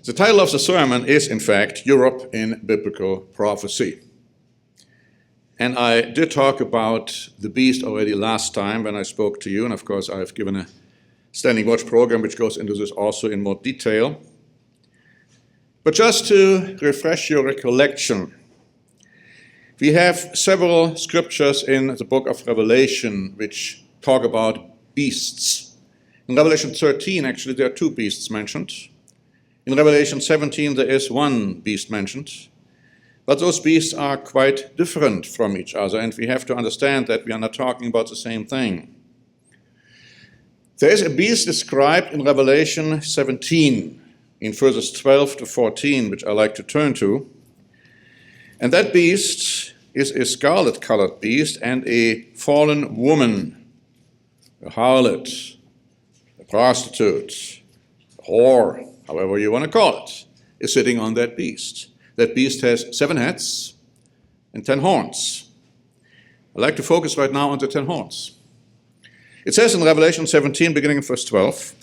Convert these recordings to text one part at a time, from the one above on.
The title of the sermon is, in fact, Europe in Biblical Prophecy. And I did talk about the beast already last time when I spoke to you, and of course I've given a standing watch program which goes into this also in more detail. But just to refresh your recollection, we have several scriptures in the book of Revelation which talk about beasts. In Revelation 13, actually, there are two beasts mentioned. In Revelation 17, there is one beast mentioned. But those beasts are quite different from each other, and we have to understand that we are not talking about the same thing. There is a beast described in Revelation 17, in verses 12 to 14, which I like to turn to. And that beast is a scarlet-colored beast and a fallen woman, a harlot, a prostitute, a whore, however you want to call it, is sitting on that beast. That beast has 7 heads and 10 horns. I'd like to focus right now on the 10 horns. It says in Revelation 17, beginning in verse 12,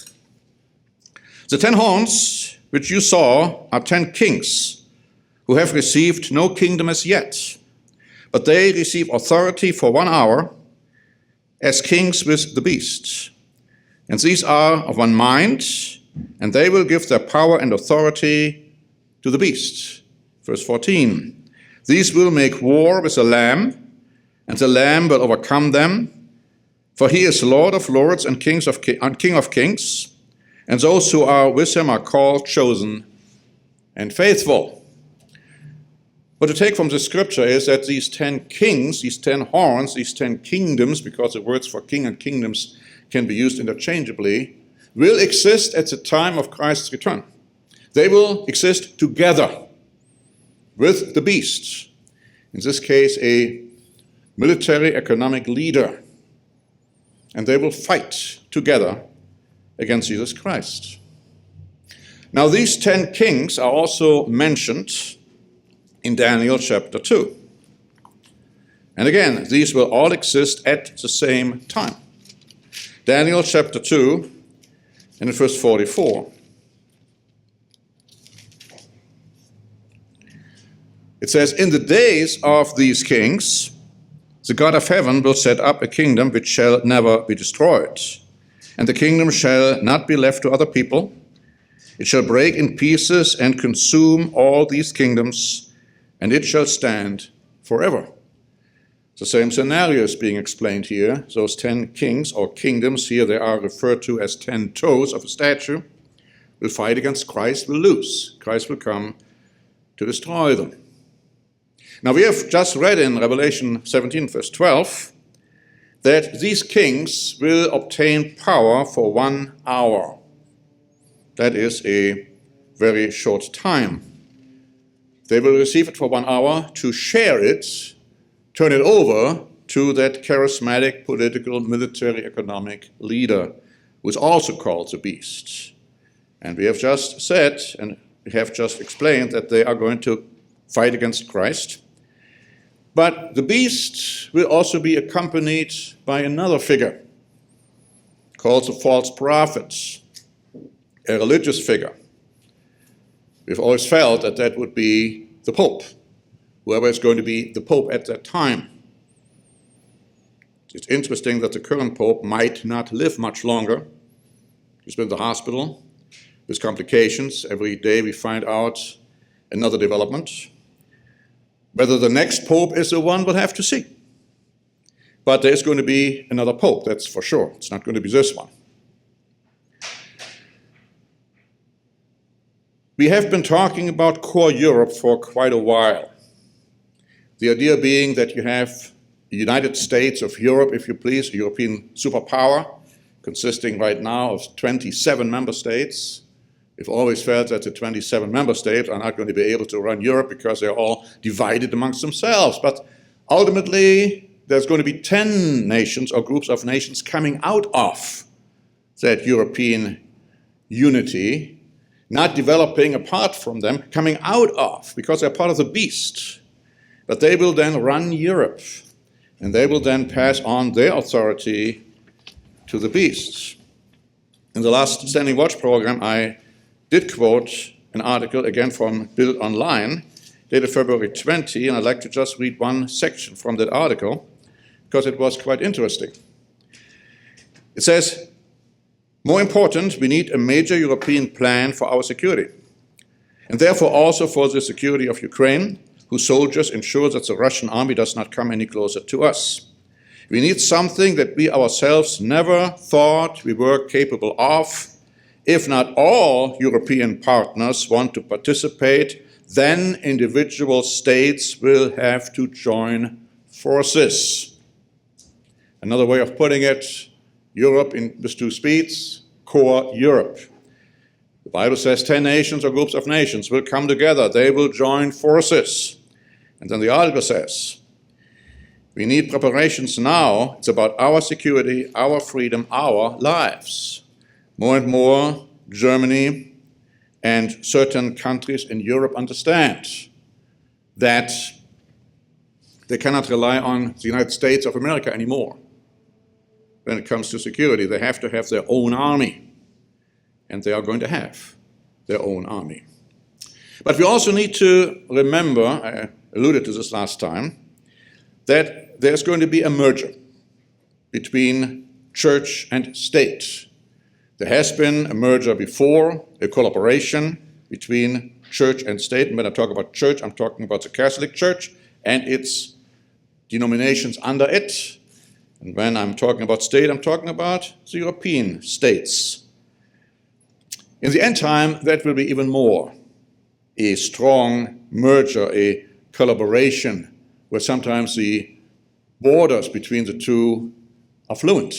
"The 10 horns which you saw are 10 kings who have received no kingdom as yet, but they receive authority for 1 hour as kings with the beast. And these are of one mind, and they will give their power and authority to the beast." Verse 14, "These will make war with the Lamb, and the Lamb will overcome them, for he is Lord of lords and King of kings, and those who are with him are called, chosen, and faithful." What to take from the scripture is that these 10 kings, these 10 horns, these 10 kingdoms, because the words for king and kingdoms can be used interchangeably, will exist at the time of Christ's return. They will exist together with the beast, in this case a military economic leader, and they will fight together against Jesus Christ. Now these 10 kings are also mentioned in Daniel chapter 2. And again, these will all exist at the same time. Daniel chapter 2 and in verse 44. It says, "In the days of these kings, the God of heaven will set up a kingdom which shall never be destroyed. And the kingdom shall not be left to other people. It shall break in pieces and consume all these kingdoms, and it shall stand forever." The same scenario is being explained here. Those 10 kings or kingdoms, here they are referred to as 10 toes of a statue, will fight against Christ, will lose. Christ will come to destroy them. Now we have just read in Revelation 17, verse 12, that these kings will obtain power for 1 hour. That is a very short time. They will receive it for 1 hour to share it, turn it over to that charismatic political, military, economic leader who is also called the beast. And we have just said, and we have just explained, that they are going to fight against Christ. But the beast will also be accompanied by another figure called the false prophet, a religious figure. We've always felt that that would be the Pope, whoever is going to be the Pope at that time. It's interesting that the current Pope might not live much longer. He's been in the hospital with complications. Every day we find out another development. Whether the next Pope is the one, we'll have to see. But there's going to be another Pope, that's for sure. It's not going to be this one. We have been talking about core Europe for quite a while. The idea being that you have the United States of Europe, if you please, a European superpower, consisting right now of 27 member states. We've always felt that the 27 member states are not going to be able to run Europe because they're all divided amongst themselves. But ultimately, there's going to be 10 nations or groups of nations coming out of that European unity, not developing apart from them, coming out of, because they're part of the beast. But they will then run Europe, and they will then pass on their authority to the beast. In the last Standing Watch program, I did quote an article, again from Bild Online, dated February 20, and I'd like to just read one section from that article, because it was quite interesting. It says, more important, we need a major European plan for our security, and therefore also for the security of Ukraine, whose soldiers ensure that the Russian army does not come any closer to us. We need something that we ourselves never thought we were capable of. If not all European partners want to participate, then individual states will have to join forces. Another way of putting it, Europe with two speeds, core Europe. The Bible says 10 nations or groups of nations will come together. They will join forces. And then the article says, we need preparations now. It's about our security, our freedom, our lives. More and more, Germany and certain countries in Europe understand that they cannot rely on the United States of America anymore when it comes to security. They have to have their own army. And they are going to have their own army. But we also need to remember, I alluded to this last time, that there's going to be a merger between church and state. There has been a merger before, a collaboration between church and state. And when I talk about church, I'm talking about the Catholic Church and its denominations under it. And when I'm talking about state, I'm talking about the European states. In the end time, that will be even more a strong merger, a collaboration, where sometimes the borders between the two are fluent.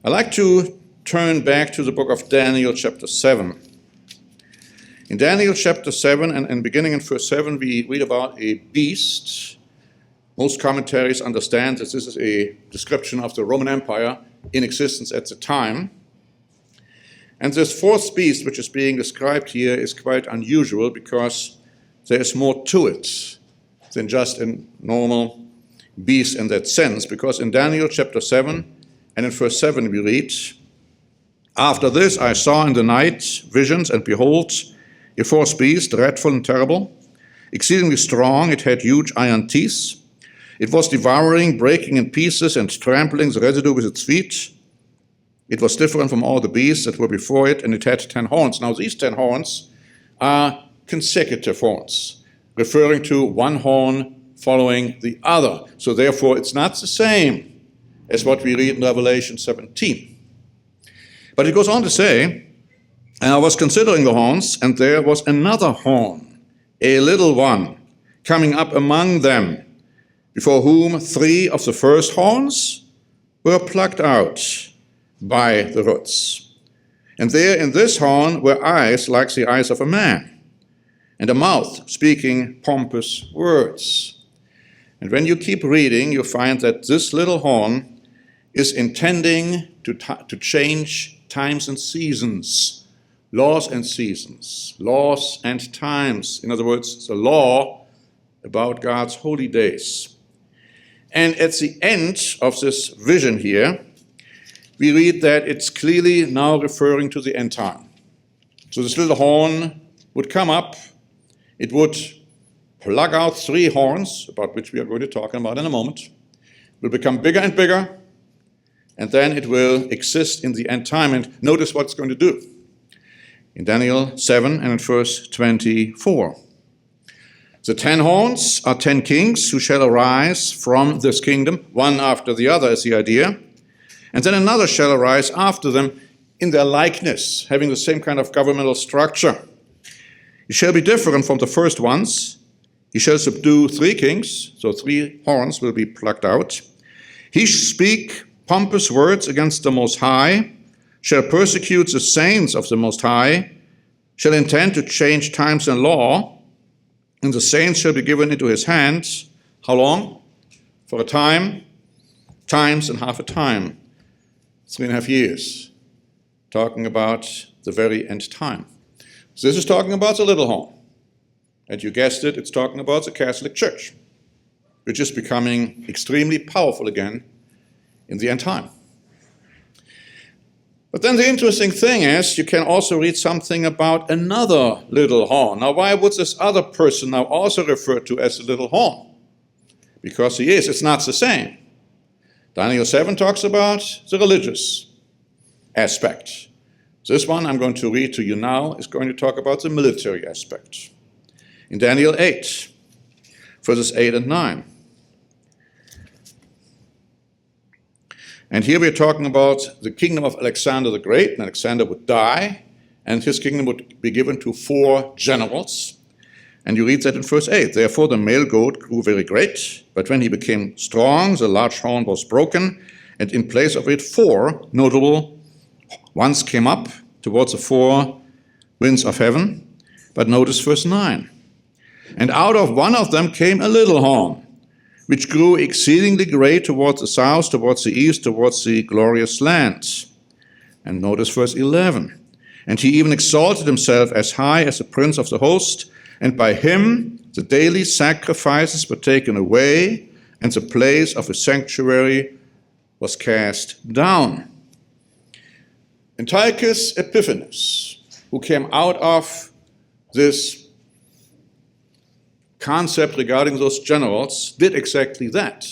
I'd like to turn back to the book of Daniel, chapter 7. In Daniel chapter 7, and beginning in verse 7, we read about a beast. Most commentaries understand that this is a description of the Roman Empire in existence at the time. And this fourth beast, which is being described here, is quite unusual because there is more to it than just a normal beast in that sense. Because in Daniel chapter 7 and in verse 7 we read, after this I saw in the night visions, and behold, a fourth beast, dreadful and terrible, exceedingly strong. It had huge iron teeth. It was devouring, breaking in pieces, and trampling the residue with its feet. It was different from all the beasts that were before it, and it had 10 horns. Now, these 10 horns are consecutive horns, referring to one horn following the other. So therefore, it's not the same as what we read in Revelation 17. But it goes on to say, and I was considering the horns, and there was another horn, a little one, coming up among them, before whom 3 of the first horns were plucked out by the roots. And there in this horn were eyes like the eyes of a man, and a mouth speaking pompous words. And when you keep reading, you find that this little horn is intending to change times and seasons, laws and seasons, laws and times. In other words, the law about God's holy days. And at the end of this vision here, we read that it's clearly now referring to the end time. So this little horn would come up, it would plug out 3 horns, about which we are going to talk about in a moment, will become bigger and bigger, and then it will exist in the end time. And notice what it's going to do. In Daniel 7 and in verse 24. The 10 horns are 10 kings who shall arise from this kingdom, one after the other is the idea. And then another shall arise after them in their likeness, having the same kind of governmental structure. He shall be different from the first ones. He shall subdue 3 kings, so 3 horns will be plucked out. He shall speak pompous words against the Most High, shall persecute the saints of the Most High, shall intend to change times and law, and the saints shall be given into his hands. How long? For a time, times and half a time. 3.5 years, talking about the very end time. So this is talking about the little horn. And you guessed it, it's talking about the Catholic Church, which is becoming extremely powerful again in the end time. But then the interesting thing is, you can also read something about another little horn. Now, why would this other person now also refer to as the little horn? Because he is. It's not the same. Daniel 7 talks about the religious aspect. This one I'm going to read to you now is going to talk about the military aspect. In Daniel 8, verses 8 and 9. And here we're talking about the kingdom of Alexander the Great. And Alexander would die, and his kingdom would be given to 4 generals. And you read that in verse 8. Therefore the male goat grew very great, but when he became strong, the large horn was broken, and in place of it 4 notable ones came up towards the 4 winds of heaven. But notice verse 9. And out of one of them came a little horn, which grew exceedingly great towards the south, towards the east, towards the glorious lands. And notice verse 11. And he even exalted himself as high as the prince of the host, and by him the daily sacrifices were taken away, and the place of the sanctuary was cast down. Antiochus Epiphanes, who came out of this concept regarding those generals, did exactly that.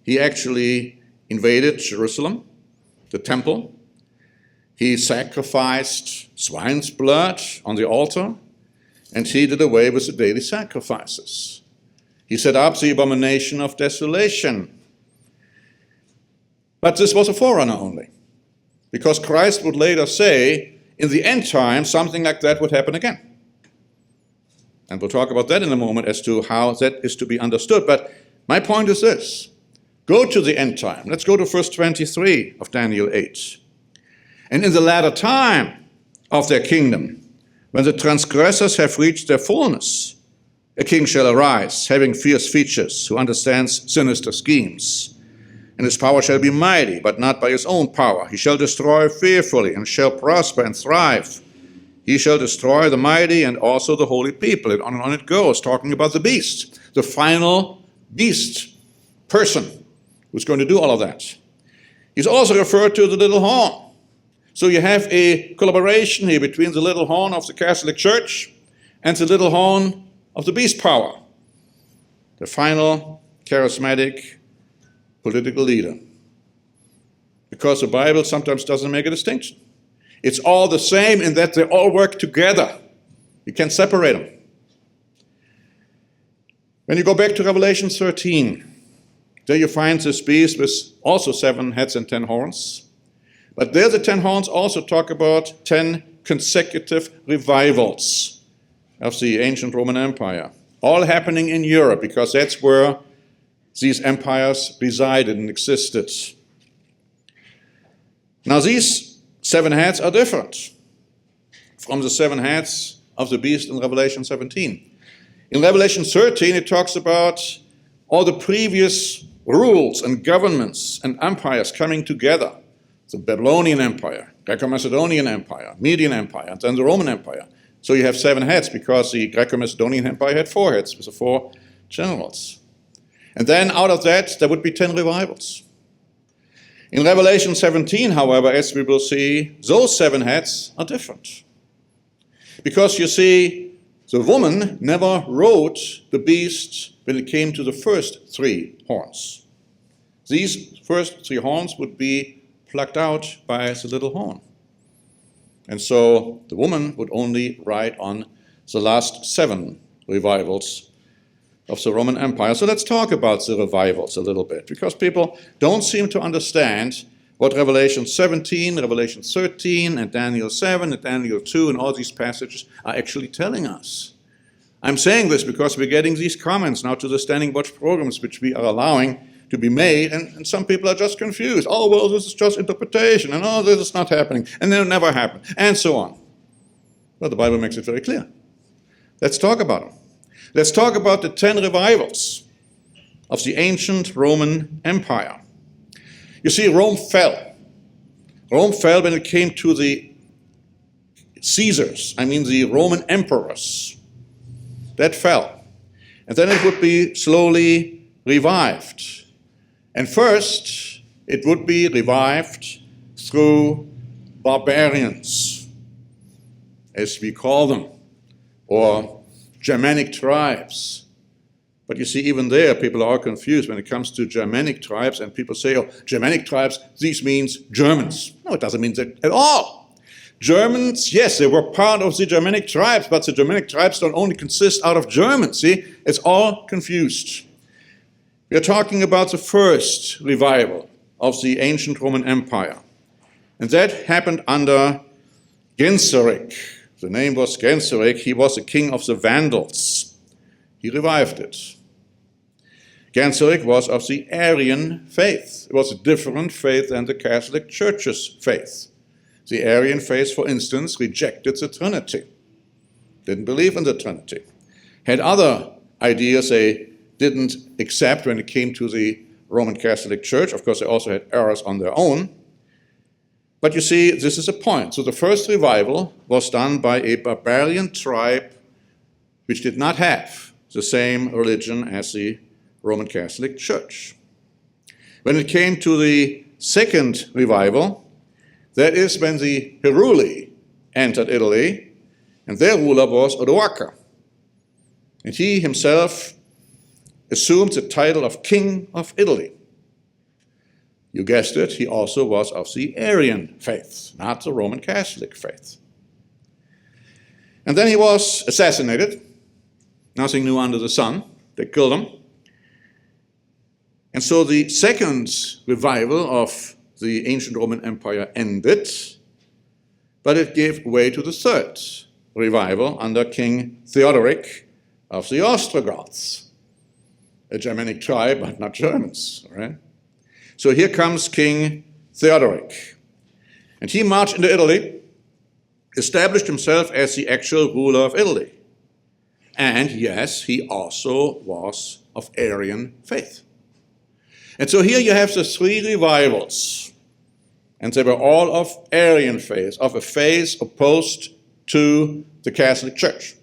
He actually invaded Jerusalem, the temple. He sacrificed swine's blood on the altar, and he did away with the daily sacrifices. He set up the abomination of desolation. But this was a forerunner only, because Christ would later say, in the end time, something like that would happen again. And we'll talk about that in a moment as to how that is to be understood. But my point is this. Go to the end time. Let's go to verse 23 of Daniel 8. And in the latter time of their kingdom, when the transgressors have reached their fullness, a king shall arise, having fierce features, who understands sinister schemes. And his power shall be mighty, but not by his own power. He shall destroy fearfully, and shall prosper and thrive. He shall destroy the mighty and also the holy people. And on it goes, talking about the beast, the final beast person who's going to do all of that. He's also referred to the little horn. So you have a collaboration here between the little horn of the Catholic Church and the little horn of the beast power, the final charismatic political leader. Because the Bible sometimes doesn't make a distinction. It's all the same in that they all work together. You can't separate them. When you go back to Revelation 13, there you find this beast with also 7 heads and 10 horns. But there the 10 horns also talk about 10 consecutive revivals of the ancient Roman Empire. All happening in Europe, because that's where these empires resided and existed. Now these 7 heads are different from the 7 heads of the beast in Revelation 17. In Revelation 13, it talks about all the previous rules and governments and empires coming together. The Babylonian Empire, Greco-Macedonian Empire, Median Empire, and then the Roman Empire. So you have 7 heads because the Greco-Macedonian Empire had 4 heads with the 4 generals. And then out of that, there would be 10 revivals. In Revelation 17, however, as we will see, those 7 heads are different. Because you see, the woman never rode the beast when it came to the first 3 horns. These first 3 horns would be plucked out by the little horn. And so the woman would only ride on the last 7 revivals of the Roman Empire. So let's talk about the revivals a little bit, because people don't seem to understand what Revelation 17, Revelation 13, and Daniel 7, and Daniel 2, and all these passages are actually telling us. I'm saying this because we're getting these comments now to the Standing Watch programs, which we are allowing to be made, and some people are just confused. Oh, well, this is just interpretation, and oh, this is not happening, and it'll never happen, and so on. Well, the Bible makes it very clear. Let's talk about them. Let's talk about the 10 revivals of the ancient Roman Empire. You see, Rome fell. Rome fell when it came to the Caesars, the Roman emperors. That fell. And then it would be slowly revived. And first, it would be revived through barbarians, as we call them, or Germanic tribes. But you see, even there, people are confused when it comes to Germanic tribes, and people say, oh, Germanic tribes, this means Germans. No, it doesn't mean that at all. Germans, yes, they were part of the Germanic tribes, but the Germanic tribes don't only consist out of Germans, see? It's all confused. We are talking about the first revival of the ancient Roman Empire. And that happened under Genseric. The name was Genseric. He was the king of the Vandals. He revived it. Genseric was of the Arian faith. It was a different faith than the Catholic Church's faith. The Arian faith, for instance, rejected the Trinity, didn't believe in the Trinity, had other ideas they didn't accept when it came to the Roman Catholic Church. Of course, they also had errors on their own. But you see, this is a point. So the first revival was done by a barbarian tribe which did not have the same religion as the Roman Catholic Church. When it came to the second revival, that is when the Heruli entered Italy, and their ruler was Odoacer. And he himself assumed the title of King of Italy. You guessed it, he also was of the Arian faith, not the Roman Catholic faith. And then he was assassinated. Nothing new under the sun. They killed him. And so the second revival of the ancient Roman Empire ended, but it gave way to the third revival under King Theodoric of the Ostrogoths, a Germanic tribe, but not Germans, right? So here comes King Theodoric, and he marched into Italy, established himself as the actual ruler of Italy. And yes, he also was of Arian faith. And so here you have the three revivals, and they were all of Arian faith, of a faith opposed to the Catholic Church.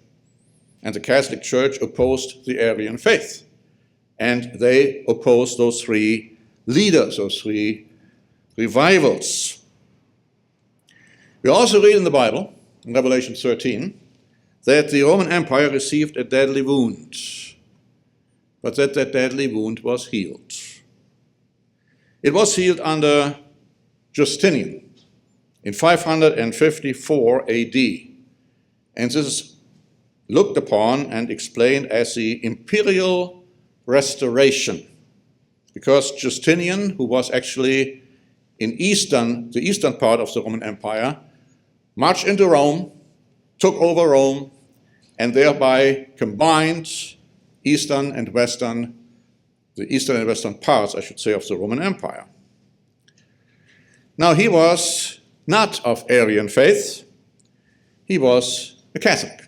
And the Catholic Church opposed the Arian faith. And they opposed those three leaders, those three revivals. We also read in the Bible, in Revelation 13, that the Roman Empire received a deadly wound, but that deadly wound was healed. It was healed under Justinian in 554 AD, and this is looked upon and explained as the imperial restoration, because Justinian, who was actually in the eastern part of the Roman Empire, marched into Rome, took over Rome, and thereby combined the eastern and western parts, I should say, of the Roman Empire. Now, he was not of Arian faith, he was a Catholic.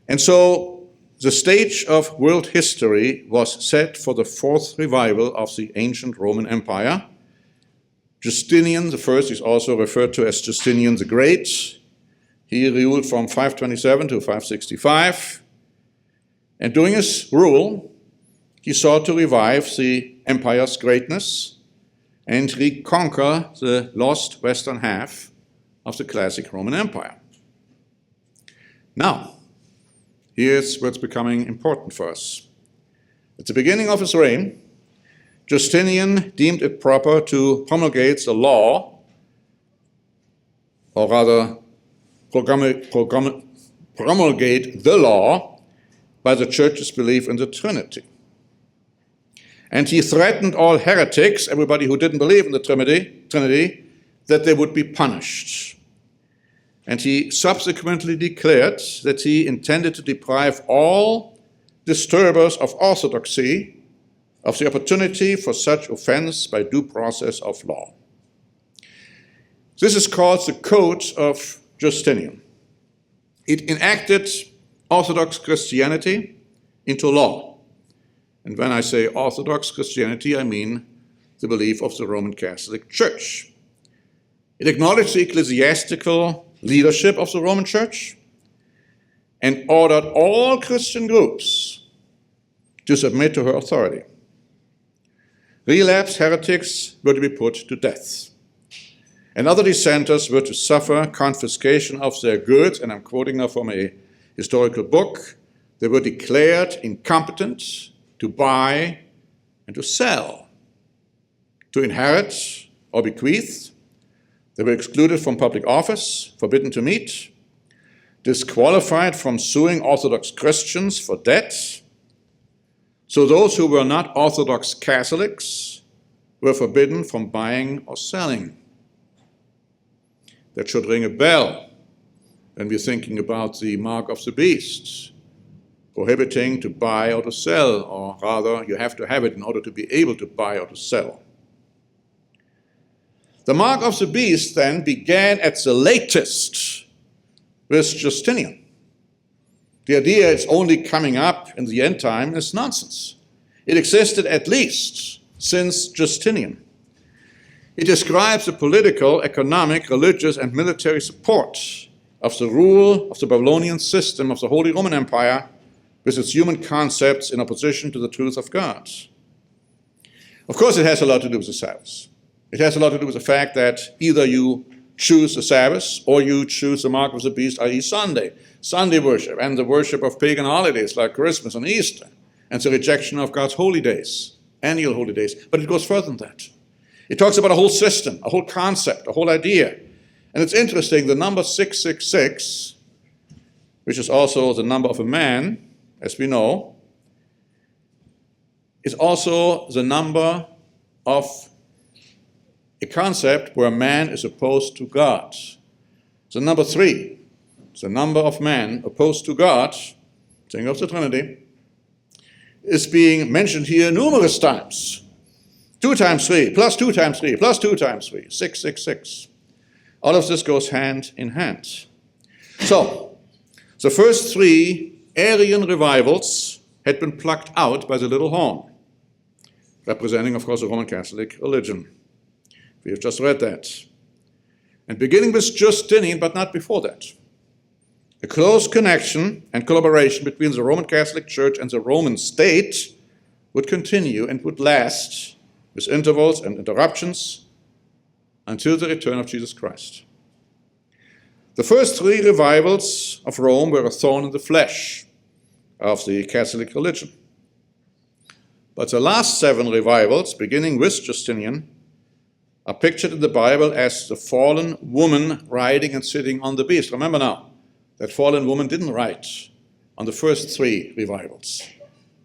And so the stage of world history was set for the fourth revival of the ancient Roman Empire. Justinian the First is also referred to as Justinian the Great. He ruled from 527 to 565. And during his rule, he sought to revive the empire's greatness and reconquer the lost western half of the classic Roman Empire. Now, here's what's becoming important for us. At the beginning of his reign, Justinian deemed it proper to promulgate the law, or rather promulgate the law by the church's belief in the Trinity. And he threatened all heretics, everybody who didn't believe in the Trinity, that they would be punished. And he subsequently declared that he intended to deprive all disturbers of orthodoxy of the opportunity for such offense by due process of law. This is called the Code of Justinian. It enacted Orthodox Christianity into law. And when I say Orthodox Christianity, I mean the belief of the Roman Catholic Church. It acknowledged the ecclesiastical leadership of the Roman Church and ordered all Christian groups to submit to her authority. Relapsed heretics were to be put to death. and other dissenters were to suffer confiscation of their goods, and I'm quoting now from a historical book. They were declared incompetent to buy and to sell, to inherit or bequeath. They were excluded from public office, forbidden to meet, disqualified from suing Orthodox Christians for debt. So those who were not Orthodox Catholics were forbidden from buying or selling. That should ring a bell when we're thinking about the mark of the beast, prohibiting to buy or to sell, or rather, you have to have it in order to be able to buy or to sell. The mark of the beast then began at the latest with Justinian. The idea it's only coming up in the end time is nonsense. It existed at least since Justinian. It describes the political, economic, religious, and military support of the rule of the Babylonian system of the Holy Roman Empire with its human concepts in opposition to the truth of God. Of course, it has a lot to do with the Sabbath. It has a lot to do with the fact that either you choose the Sabbath or you choose the mark of the beast, i.e. Sunday worship, and the worship of pagan holidays like Christmas and Easter, and the rejection of God's holy days, annual holy days. But it goes further than that. It talks about a whole system, a whole concept, a whole idea. And it's interesting, the number 666, which is also the number of a man, as we know, is also the number of a concept where man is opposed to God. The number 3, the number of man opposed to God, saying of the Trinity, is being mentioned here numerous times. 2 times 3, plus 2 times 3, plus 2 times 3, 666. All of this goes hand in hand. So, the first 3 Arian revivals had been plucked out by the little horn, representing, of course, the Roman Catholic religion. We have just read that. And beginning with Justinian, but not before that, a close connection and collaboration between the Roman Catholic Church and the Roman state would continue and would last with intervals and interruptions until the return of Jesus Christ. The first 3 revivals of Rome were a thorn in the flesh of the Catholic religion. But the last 7 revivals, beginning with Justinian, are pictured in the Bible as the fallen woman riding and sitting on the beast. Remember now, that fallen woman didn't ride on the first 3 revivals,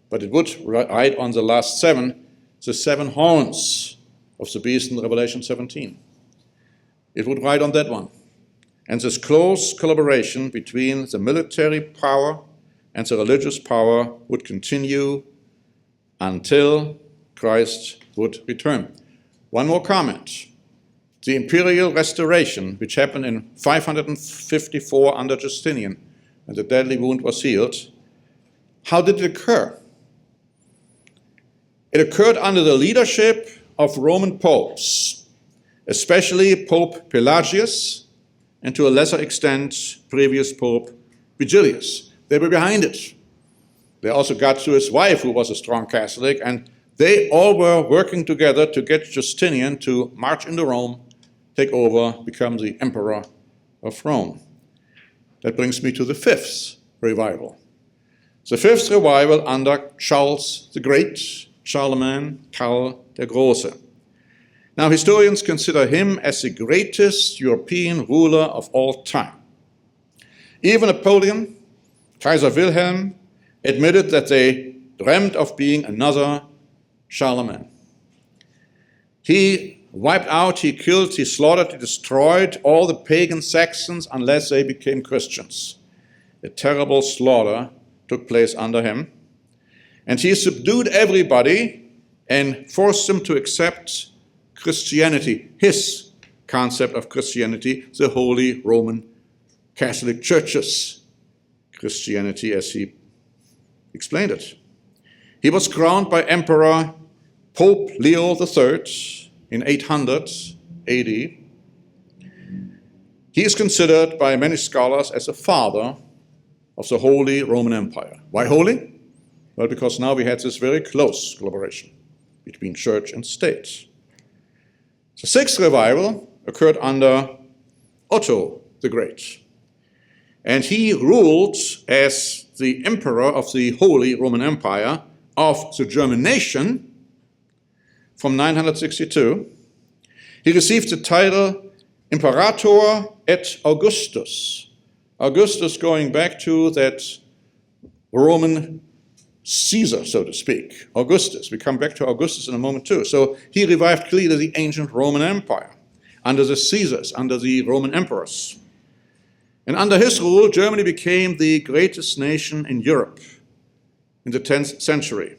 but it would ride on the last 7, the 7 horns of the beast in Revelation 17. It would ride on that one. And this close collaboration between the military power and the religious power would continue until Christ would return. One more comment. The imperial restoration, which happened in 554 under Justinian, when the deadly wound was healed, how did it occur? It occurred under the leadership of Roman popes, especially Pope Pelagius, and to a lesser extent, previous Pope Vigilius. They were behind it. They also got to his wife, who was a strong Catholic, and they all were working together to get Justinian to march into Rome, take over, become the emperor of Rome. That brings me to the 5th revival. The 5th revival under Charles the Great, Charlemagne, Karl der Große. Now, historians consider him as the greatest European ruler of all time. Even Napoleon, Kaiser Wilhelm, admitted that they dreamt of being another Charlemagne. He wiped out, he killed, he slaughtered, he destroyed all the pagan Saxons unless they became Christians. A terrible slaughter took place under him. And he subdued everybody and forced them to accept Christianity, his concept of Christianity, the Holy Roman Catholic Church's Christianity, as he explained it. He was crowned by Emperor Pope Leo III in 800 AD. He is considered by many scholars as the father of the Holy Roman Empire. Why holy? Well, because now we had this very close collaboration between church and state. The 6th revival occurred under Otto the Great. And he ruled as the emperor of the Holy Roman Empire of the German nation from 962. He received the title Imperator et Augustus. Augustus going back to that Roman Caesar, so to speak, Augustus. We come back to Augustus in a moment too. So he revived clearly the ancient Roman Empire under the Caesars, under the Roman emperors. And under his rule, Germany became the greatest nation in Europe in the 10th century.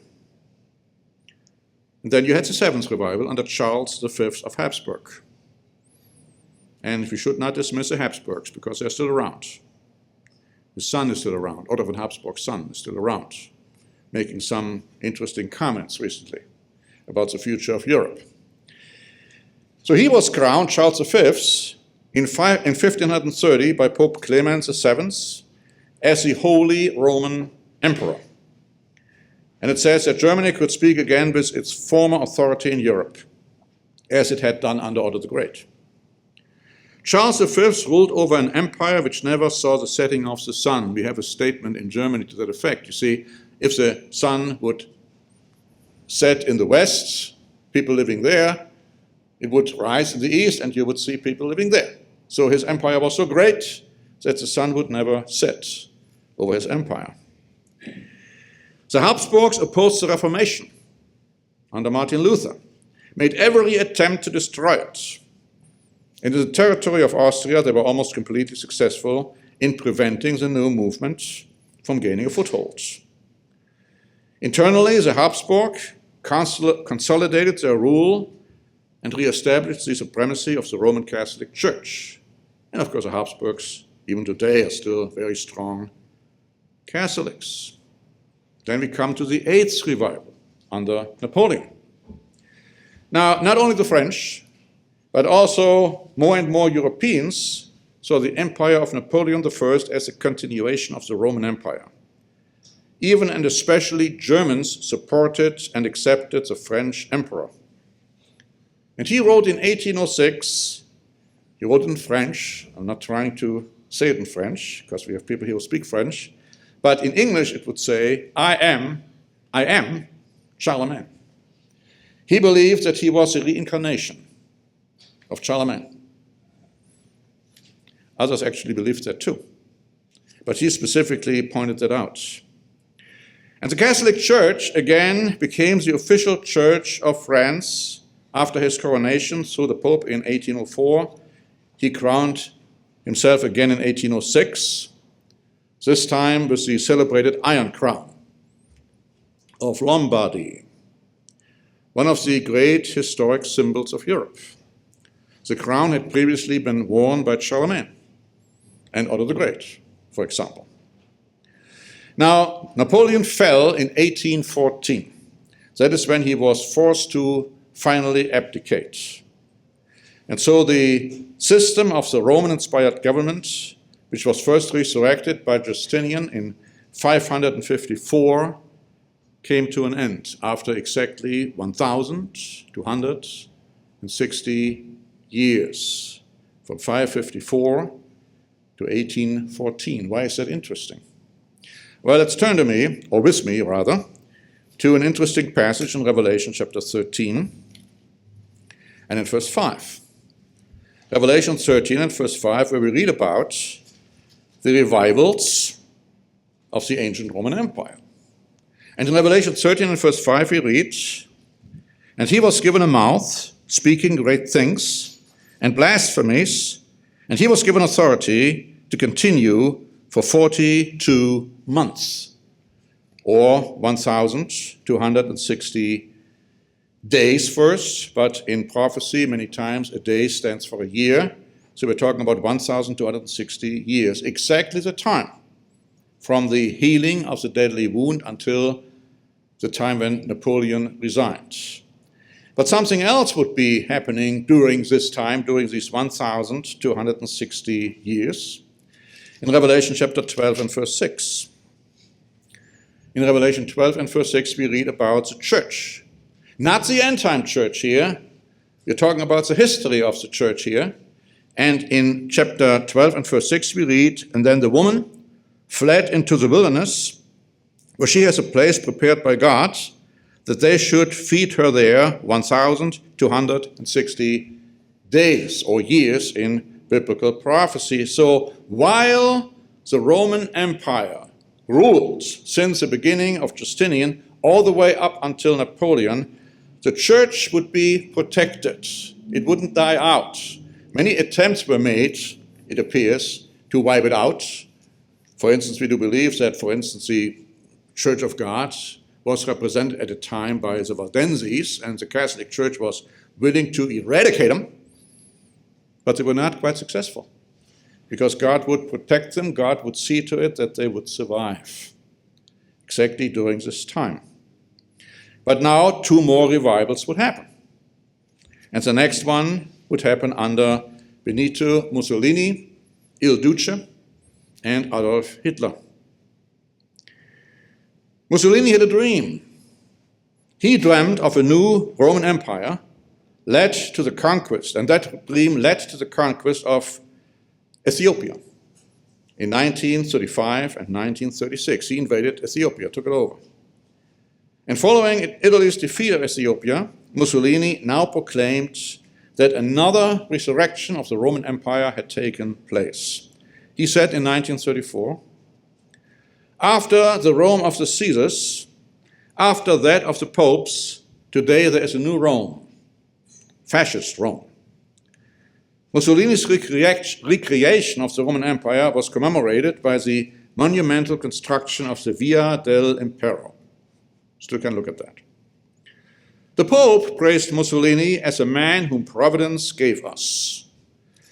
And then you had the 7th revival under Charles V of Habsburg. And we should not dismiss the Habsburgs because they're still around. His son is still around. Otto von Habsburg's son is still around, making some interesting comments recently about the future of Europe. So he was crowned, Charles V, in 1530 by Pope Clement VII as the Holy Roman Emperor. And it says that Germany could speak again with its former authority in Europe, as it had done under Otto the Great. Charles V ruled over an empire which never saw the setting of the sun. We have a statement in Germany to that effect. You see, if the sun would set in the west, people living there, it would rise in the east and you would see people living there. So his empire was so great that the sun would never set over his empire. The Habsburgs opposed the Reformation under Martin Luther, made every attempt to destroy it. In the territory of Austria, they were almost completely successful in preventing the new movement from gaining a foothold. Internally, the Habsburg consolidated their rule and re-established the supremacy of the Roman Catholic Church. And of course, the Habsburgs, even today, are still very strong Catholics. Then we come to the 8th revival under Napoleon. Now, not only the French, but also more and more Europeans saw the empire of Napoleon I as a continuation of the Roman Empire. Even and especially Germans supported and accepted the French emperor. And he wrote in 1806, he wrote in French. I'm not trying to say it in French, because we have people here who speak French, but in English it would say, I am Charlemagne. He believed that he was a reincarnation of Charlemagne. Others actually believed that too, but he specifically pointed that out. And the Catholic Church again became the official church of France after his coronation through the Pope in 1804. He crowned himself again in 1806, this time with the celebrated Iron Crown of Lombardy, one of the great historic symbols of Europe. The crown had previously been worn by Charlemagne and Otto the Great, for example. Now, Napoleon fell in 1814. That is when he was forced to finally abdicate. And so the system of the Roman-inspired government, which was first resurrected by Justinian in 554, came to an end after exactly 1,260 years, from 554 to 1814. Why is that interesting? Well, let's turn to me, or with me rather, to an interesting passage in Revelation chapter 13 and in verse 5. Revelation 13 and verse 5, where we read about the revivals of the ancient Roman Empire. And in Revelation 13 and verse 5 we read, and he was given a mouth, speaking great things and blasphemies, and he was given authority to continue for 42 months, or 1,260 days first, but in prophecy many times a day stands for a year. So we're talking about 1,260 years, exactly the time from the healing of the deadly wound until the time when Napoleon resigned. But something else would be happening during this time, during these 1,260 years, in Revelation chapter 12 and verse 6. In Revelation 12 and verse 6 we read about the church. Not the end-time church here, We're talking about the history of the church here. And in chapter 12 and verse 6 we read, "And then the woman fled into the wilderness, where she has a place prepared by God, that they should feed her there 1,260 days or years in biblical prophecy." So while the Roman Empire ruled since the beginning of Justinian all the way up until Napoleon, the church would be protected. It wouldn't die out. Many attempts were made, it appears, to wipe it out. For instance, we do believe that, for instance, the Church of God was represented at a time by the Waldenses, and the Catholic Church was willing to eradicate them, but they were not quite successful, because God would protect them. God would see to it that they would survive, exactly during this time. But now 2 more revivals would happen. And the next one would happen under Benito Mussolini, Il Duce, and Adolf Hitler. Mussolini had a dream. He dreamed of a new Roman Empire led to the conquest, and that dream led to the conquest of Ethiopia in 1935 and 1936. He invaded Ethiopia, took it over. And following Italy's defeat of Ethiopia, Mussolini now proclaimed that another resurrection of the Roman Empire had taken place. He said in 1934, "After the Rome of the Caesars, after that of the popes, today there is a new Rome, fascist Rome." Mussolini's recreation of the Roman Empire was commemorated by the monumental construction of the Via del Impero. Still can look at that. The Pope praised Mussolini as a man whom Providence gave us.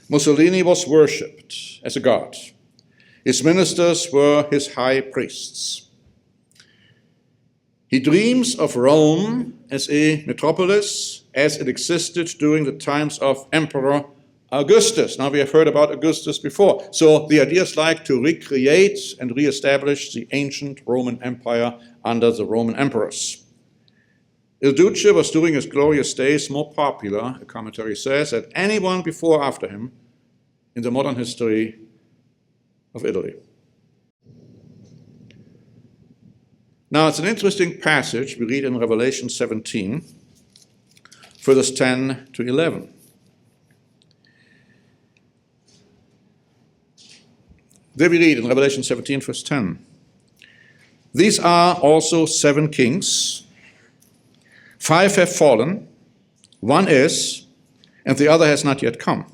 Mussolini was worshipped as a god. His ministers were his high priests. He dreams of Rome as a metropolis as it existed during the times of Emperor Augustus. Now, we have heard about Augustus before. So the idea is like to recreate and reestablish the ancient Roman Empire under the Roman emperors. Il Duce was during his glorious days more popular, a commentary says, than anyone before or after him in the modern history of Italy. Now, it's an interesting passage we read in Revelation 17, verses 10 to 11. There we read in Revelation 17, verse 10, "These are also 7 kings. 5 have fallen, 1 is, and the other has not yet come.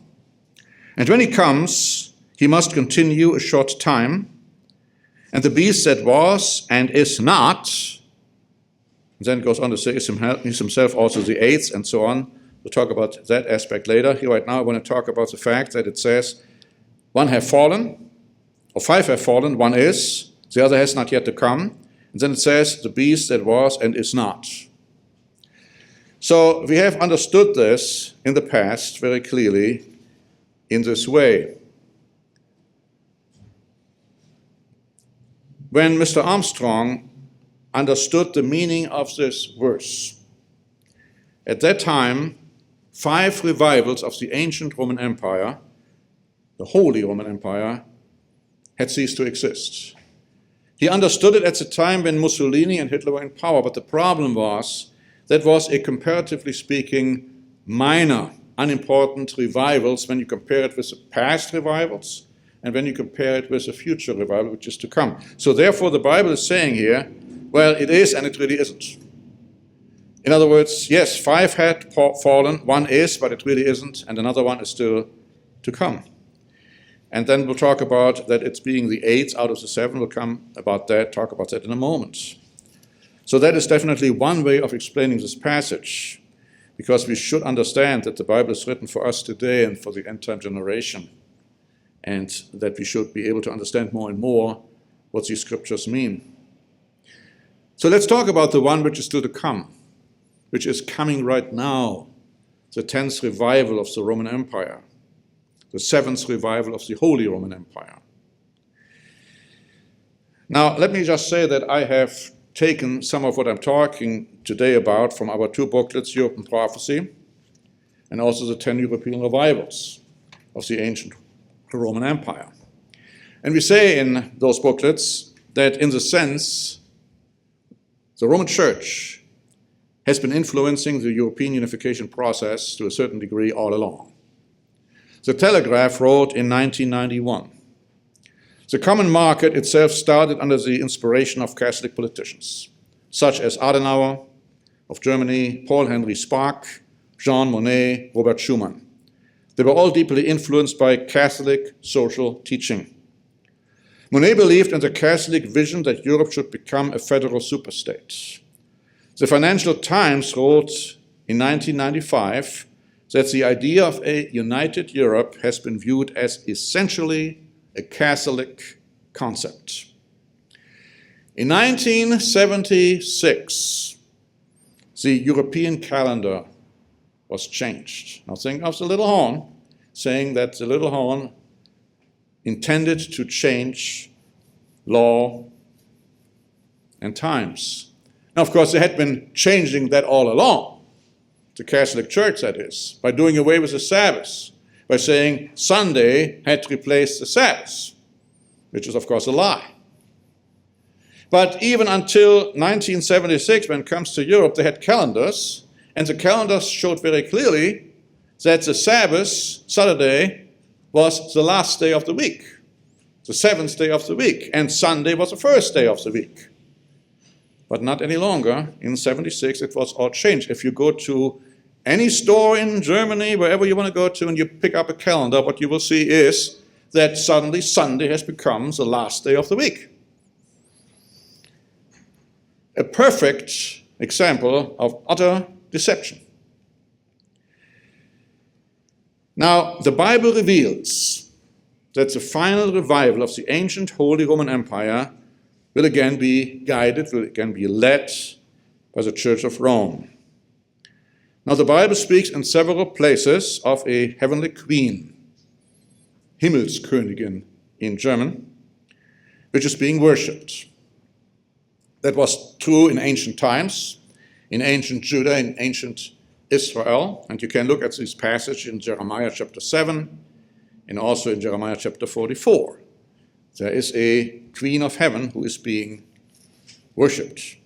And when he comes, he must continue a short time. And the beast that was and is not," and then it goes on to say, "is himself also the 8th," and so on. We'll talk about that aspect later. Here right now I want to talk about the fact that it says 1 have fallen, or 5 have fallen, 1 is, the other has not yet to come. And then it says the beast that was and is not. So we have understood this in the past very clearly in this way. When Mr. Armstrong understood the meaning of this verse, at that time, 5 revivals of the ancient Roman Empire, the Holy Roman Empire, had ceased to exist. He understood it at the time when Mussolini and Hitler were in power, but the problem was that was a comparatively speaking minor, unimportant revivals when you compare it with the past revivals and when you compare it with the future revival which is to come. So therefore the Bible is saying here, well, it is and it really isn't. In other words, yes, 5 had fallen, 1 is, but it really isn't, and another one is still to come. And then we'll talk about that it's being the 8th out of the 7. We'll talk about that in a moment. So that is definitely one way of explaining this passage, because we should understand that the Bible is written for us today and for the end-time generation, and that we should be able to understand more and more what these scriptures mean. So let's talk about the one which is still to come, which is coming right now, the 10th revival of the Roman Empire, the 7th revival of the Holy Roman Empire. Now, let me just say that I have taken some of what I'm talking today about from our 2 booklets, Europe and Prophecy, and also the 10 European revivals of the ancient Roman Empire. And we say in those booklets that in the sense, the Roman Church has been influencing the European unification process to a certain degree all along. The Telegraph wrote in 1991, "The common market itself started under the inspiration of Catholic politicians, such as Adenauer of Germany, Paul Henry Spaak, Jean Monnet, Robert Schuman. They were all deeply influenced by Catholic social teaching. Monnet believed in the Catholic vision that Europe should become a federal superstate. The Financial Times wrote in 1995 that the idea of a united Europe has been viewed as essentially a Catholic concept." In 1976, the European calendar was changed. Now think of the little horn, saying that the little horn intended to change law and times. Now, of course, they had been changing that all along, the Catholic Church, that is, by doing away with the Sabbath, by saying Sunday had to replace the Sabbath, which is, of course, a lie. But even until 1976, when it comes to Europe, they had calendars, and the calendars showed very clearly that the Sabbath, Saturday, was the last day of the week, the seventh day of the week, and Sunday was the first day of the week. But not any longer. In 76, it was all changed. If you go to any store in Germany, wherever you want to go to, and you pick up a calendar, what you will see is that suddenly Sunday has become the last day of the week. A perfect example of utter deception. Now, the Bible reveals that the final revival of the ancient Holy Roman Empire will again be guided, will again be led by the Church of Rome. Now, the Bible speaks in several places of a heavenly queen, Himmelskönigin in German, which is being worshipped. That was true in ancient times, in ancient Judah, in ancient Israel, and you can look at this passage in Jeremiah chapter 7 and also in Jeremiah chapter 44. There is a queen of heaven who is being worshipped.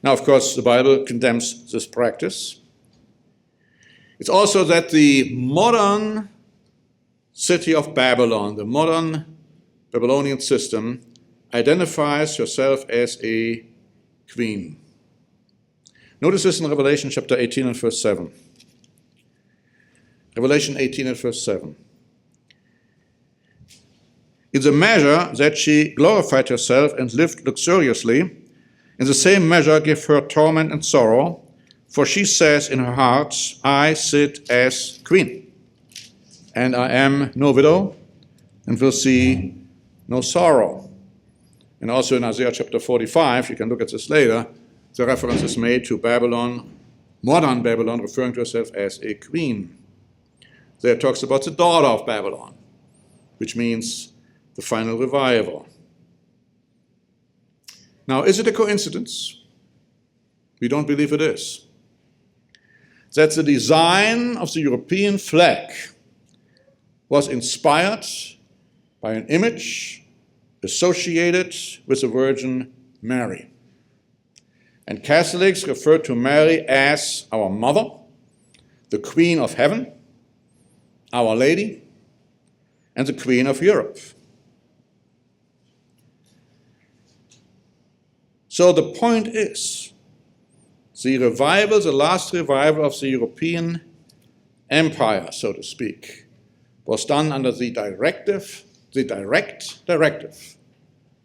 Now, of course, the Bible condemns this practice. It's also that the modern city of Babylon, the modern Babylonian system, identifies herself as a queen. Notice this in Revelation chapter 18 and verse 7. Revelation 18 and verse 7. "In the measure that she glorified herself and lived luxuriously, in the same measure give her torment and sorrow, for she says in her heart, I sit as queen, and I am no widow, and will see no sorrow." And also in Isaiah chapter 45, you can look at this later, the reference is made to Babylon, modern Babylon, referring to herself as a queen. There it talks about the daughter of Babylon, which means the final revival. Now, is it a coincidence? We don't believe it is. That the design of the European flag was inspired by an image associated with the Virgin Mary. And Catholics refer to Mary as our mother, the Queen of Heaven, Our Lady, and the Queen of Europe. So the point is, the revival, the last revival of the European Empire, so to speak, was done under the direct directive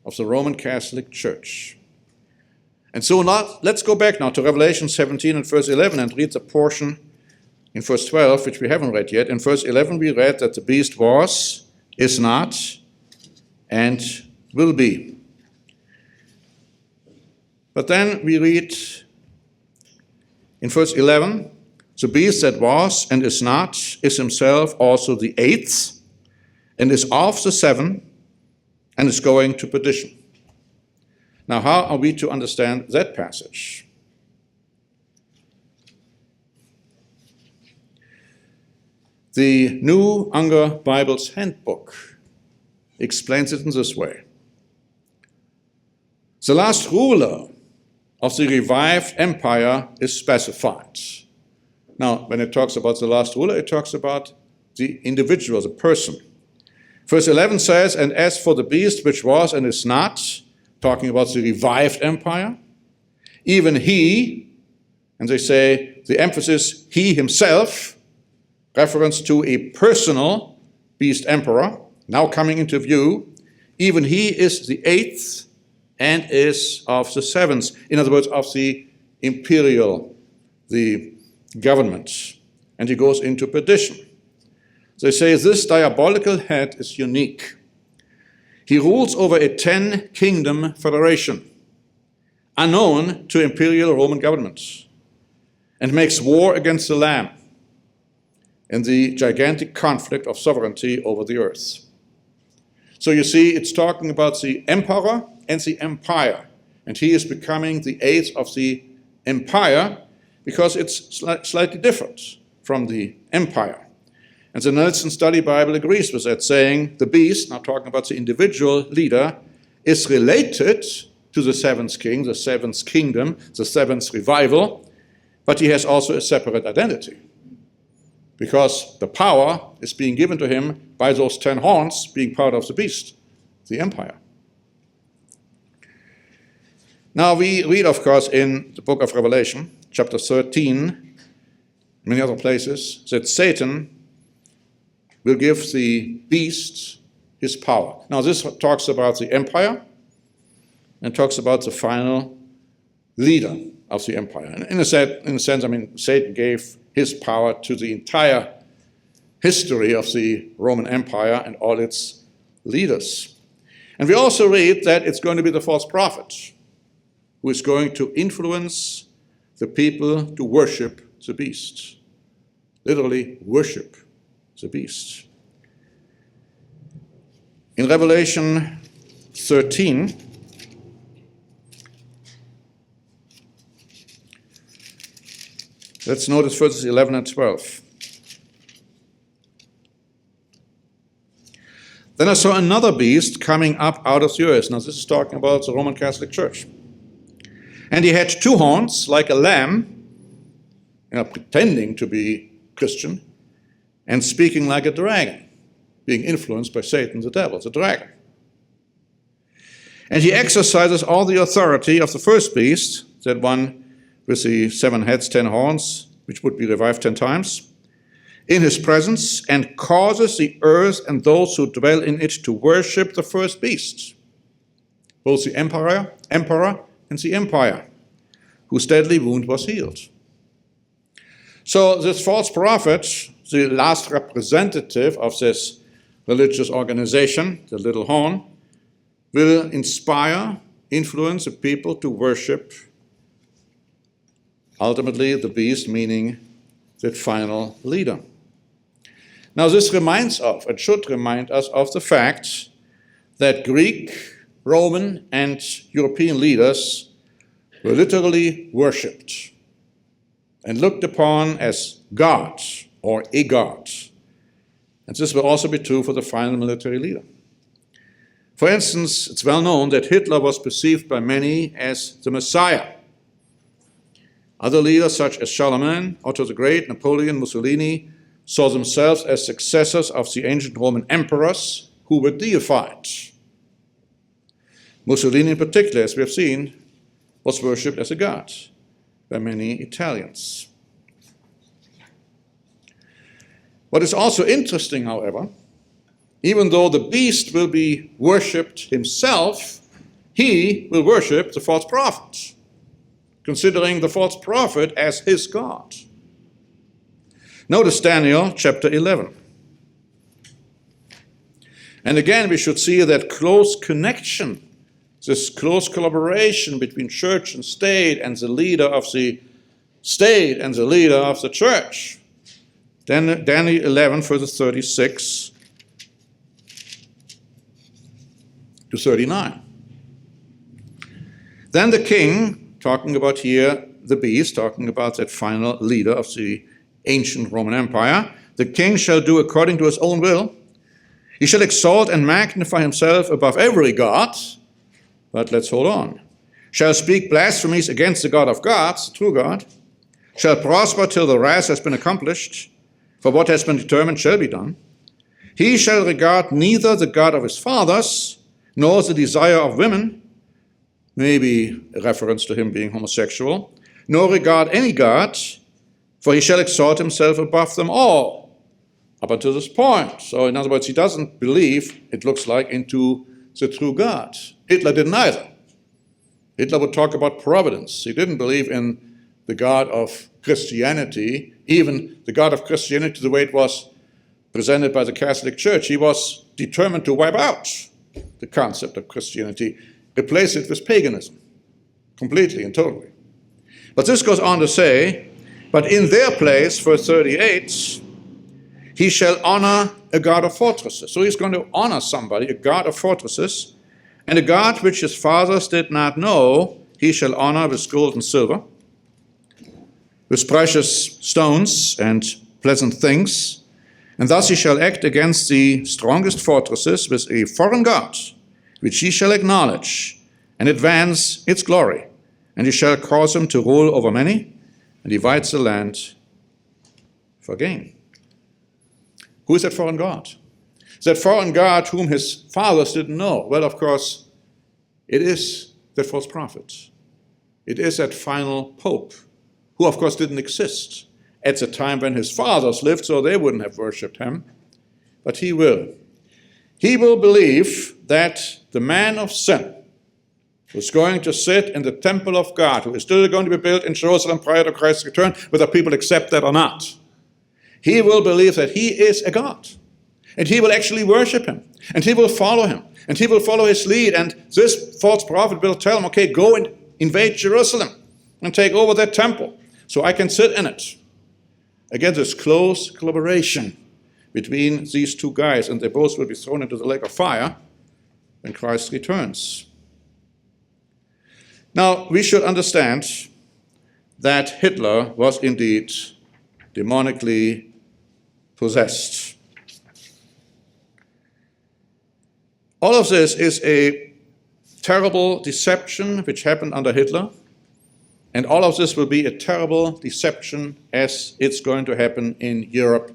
of the Roman Catholic Church. And so now, let's go back now to Revelation 17 and verse 11 and read the portion in verse 12, which we haven't read yet. In verse 11 we read that the beast was, is not, and will be. But then we read in verse 11, the beast that was and is not is himself also the eighth, and is of the seven, and is going to perdition. Now, how are we to understand that passage? The New Unger Bible's Handbook explains it in this way. The last ruler of the revived empire is specified. Now, when it talks about the last ruler, it talks about the individual, the person. Verse 11 says, "And as for the beast which was and is not," talking about the revived empire, "even he," and they say the emphasis, he himself, reference to a personal beast emperor, now coming into view, "even he is the eighth and is of the seventh," in other words, of the imperial, the government, and he goes into perdition. They say this diabolical head is unique. He rules over a 10-kingdom federation, unknown to imperial Roman governments, and makes war against the Lamb in the gigantic conflict of sovereignty over the earth. So you see, it's talking about the emperor and the empire, and he is becoming the eighth of the empire because it's slightly different from the empire. And the Nelson Study Bible agrees with that, saying the beast, now talking about the individual leader, is related to the seventh king, the seventh kingdom, the seventh revival, but he has also a separate identity, because the power is being given to him by those 10 horns being part of the beast, the empire. Now we read, of course, in the book of Revelation, chapter 13, many other places, that Satan will give the beast his power. Now this talks about the empire and talks about the final leader of the empire. And in a sense, I mean, Satan gave his power to the entire history of the Roman Empire and all its leaders. And we also read that it's going to be the false prophet who is going to influence the people to worship the beast. Literally worship the beast. In Revelation 13, let's notice verses 11 and 12. "Then I saw another beast coming up out of the earth." Now this is talking about the Roman Catholic Church. "And he had 2 horns like a lamb," pretending to be Christian, "and speaking like a dragon," being influenced by Satan, the devil, the dragon. "And he exercises all the authority of the first beast," that one with the 7 heads, 10 horns, which would be revived 10 times, "in his presence, and causes the earth and those who dwell in it to worship the first beast, both the emperor and the empire, whose deadly wound was healed." So this false prophet, the last representative of this religious organization, the little horn, will inspire, influence the people to worship ultimately the beast, meaning the final leader. Now this reminds of, and should remind us of, the fact that Greek, Roman, and European leaders were literally worshipped and looked upon as gods or a god. And this will also be true for the final military leader. For instance, it's well known that Hitler was perceived by many as the Messiah. Other leaders such as Charlemagne, Otto the Great, Napoleon, Mussolini saw themselves as successors of the ancient Roman emperors who were deified. Mussolini in particular, as we have seen, was worshipped as a god by many Italians. What is also interesting, however, even though the beast will be worshipped himself, he will worship the false prophet, considering the false prophet as his god. Notice Daniel chapter 11. And again, we should see that close connection, this close collaboration between church and state, and the leader of the state and the leader of the church. Daniel 11, verses 36 to 39. Then the king, talking about here the beast, talking about that final leader of the ancient Roman Empire, The king shall do according to his own will. He shall exalt and magnify himself above every god. But let's hold on. Shall speak blasphemies against the God of gods, the true God. Shall prosper till the wrath has been accomplished. For what has been determined shall be done. He shall regard neither the God of his fathers, nor the desire of women, maybe a reference to him being homosexual, nor regard any God, for he shall exalt himself above them all. Up until this point. So in other words, he doesn't believe, it looks like, into the true God. Hitler didn't either. Hitler would talk about providence. He didn't believe in the God of Christianity, even the God of Christianity the way it was presented by the Catholic Church. He was determined to wipe out the concept of Christianity, replace it with paganism, completely and totally. But this goes on to say, but in their place, verse 38, he shall honor a God of fortresses. So he's going to honor somebody, a God of fortresses, and a God which his fathers did not know, he shall honor with gold and silver, with precious stones and pleasant things. And thus he shall act against the strongest fortresses with a foreign God, which he shall acknowledge and advance its glory. And he shall cause him to rule over many, and divides the land for gain. Who is that foreign God? That foreign God whom his fathers didn't know? Well, of course, it is that false prophet. It is that final pope, who of course didn't exist at the time when his fathers lived, so they wouldn't have worshipped him. But he will. He will believe that the man of sin, who's going to sit in the temple of God, who is still going to be built in Jerusalem prior to Christ's return, whether people accept that or not, he will believe that he is a God. And he will actually worship him. And he will follow him. And he will follow his lead. And this false prophet will tell him, okay, go and invade Jerusalem and take over that temple so I can sit in it. Again, this close collaboration between these two guys, and they both will be thrown into the lake of fire when Christ returns. Now, we should understand that Hitler was indeed demonically possessed. All of this is a terrible deception which happened under Hitler, and all of this will be a terrible deception as it's going to happen in Europe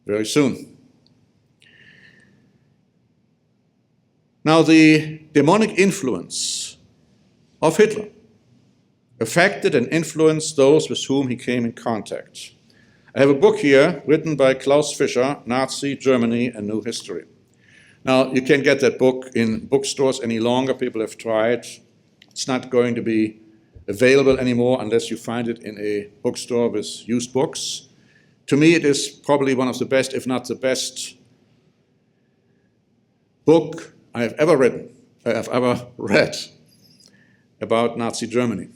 very soon. Now, the demonic influence of Hitler affected and influenced those with whom he came in contact. I have a book here written by Klaus Fischer, Nazi Germany, A New History. Now, you can't get that book in bookstores any longer. People have tried. It's not going to be available anymore unless you find it in a bookstore with used books. To me, it is probably one of the best, if not the best, book I have ever read about Nazi Germany.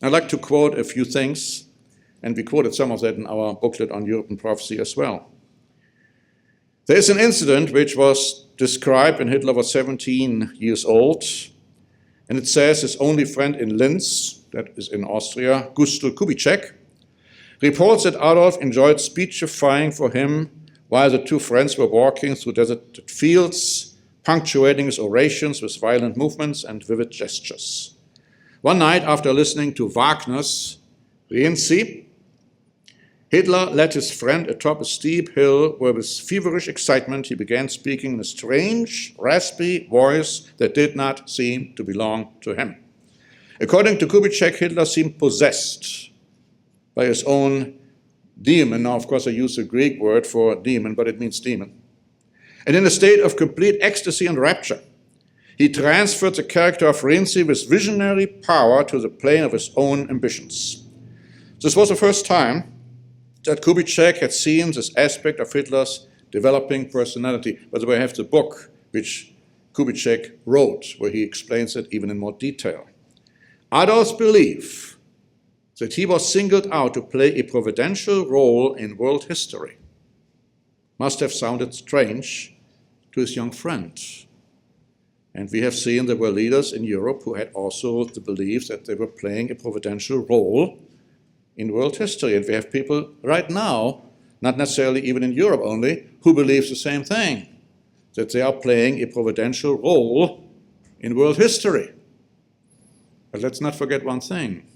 I'd like to quote a few things, and we quoted some of that in our booklet on Europe and prophecy as well. There is an incident which was described when Hitler was 17 years old, and it says his only friend in Linz, that is in Austria, Gustl Kubitschek, reports that Adolf enjoyed speechifying for him while the two friends were walking through deserted fields, punctuating his orations with violent movements and vivid gestures. One night, after listening to Wagner's Rienzi, Hitler led his friend atop a steep hill where with feverish excitement he began speaking in a strange, raspy voice that did not seem to belong to him. According to Kubitschek, Hitler seemed possessed by his own demon. Now, of course, I use the Greek word for demon, but it means demon. And in a state of complete ecstasy and rapture, he transferred the character of Rienzi with visionary power to the plane of his own ambitions. This was the first time that Kubitschek had seen this aspect of Hitler's developing personality. By the way, I have the book which Kubitschek wrote, where he explains it even in more detail. Adolf's belief that he was singled out to play a providential role in world history must have sounded strange to his young friend. And we have seen there were leaders in Europe who had also the belief that they were playing a providential role in world history. And we have people right now not necessarily even in Europe only, who believes the same thing, that they are playing a providential role in world history. But let's not forget one thing.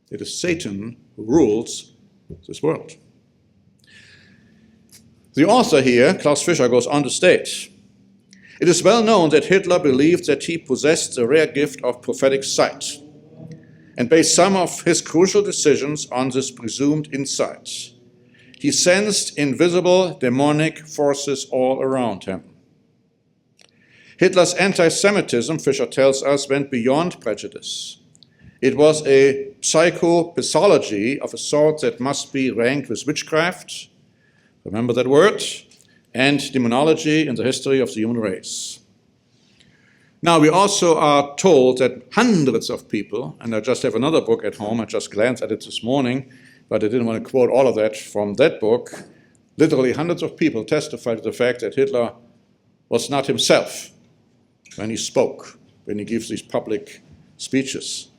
It is Satan who rules this world. The author here, Klaus Fischer, goes on to state, it is well known that Hitler believed that he possessed the rare gift of prophetic sight and based some of his crucial decisions on this presumed insight. He sensed invisible demonic forces all around him. Hitler's anti-Semitism, Fischer tells us, went beyond prejudice. It was a psychopathology of a sort that must be ranked with witchcraft, remember that word, and demonology in the history of the human race. Now, we also are told that hundreds of people, and I just have another book at home, I just glanced at it this morning, but I didn't want to quote all of that from that book, literally hundreds of people testified to the fact that Hitler was not himself when he spoke, when he gives these public speeches.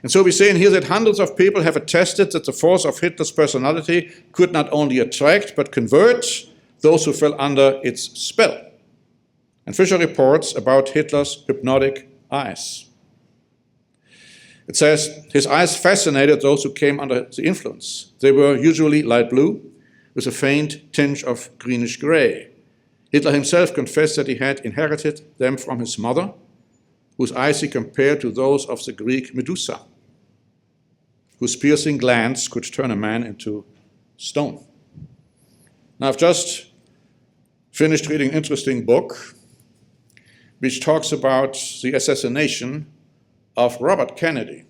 And so we say in here that hundreds of people have attested that the force of Hitler's personality could not only attract but convert those who fell under its spell. And Fischer reports about Hitler's hypnotic eyes. It says, his eyes fascinated those who came under the influence. They were usually light blue, with a faint tinge of greenish gray. Hitler himself confessed that he had inherited them from his mother, whose eyes he compared to those of the Greek Medusa, whose piercing glance could turn a man into stone. Now, I've just finished reading an interesting book which talks about the assassination of Robert Kennedy.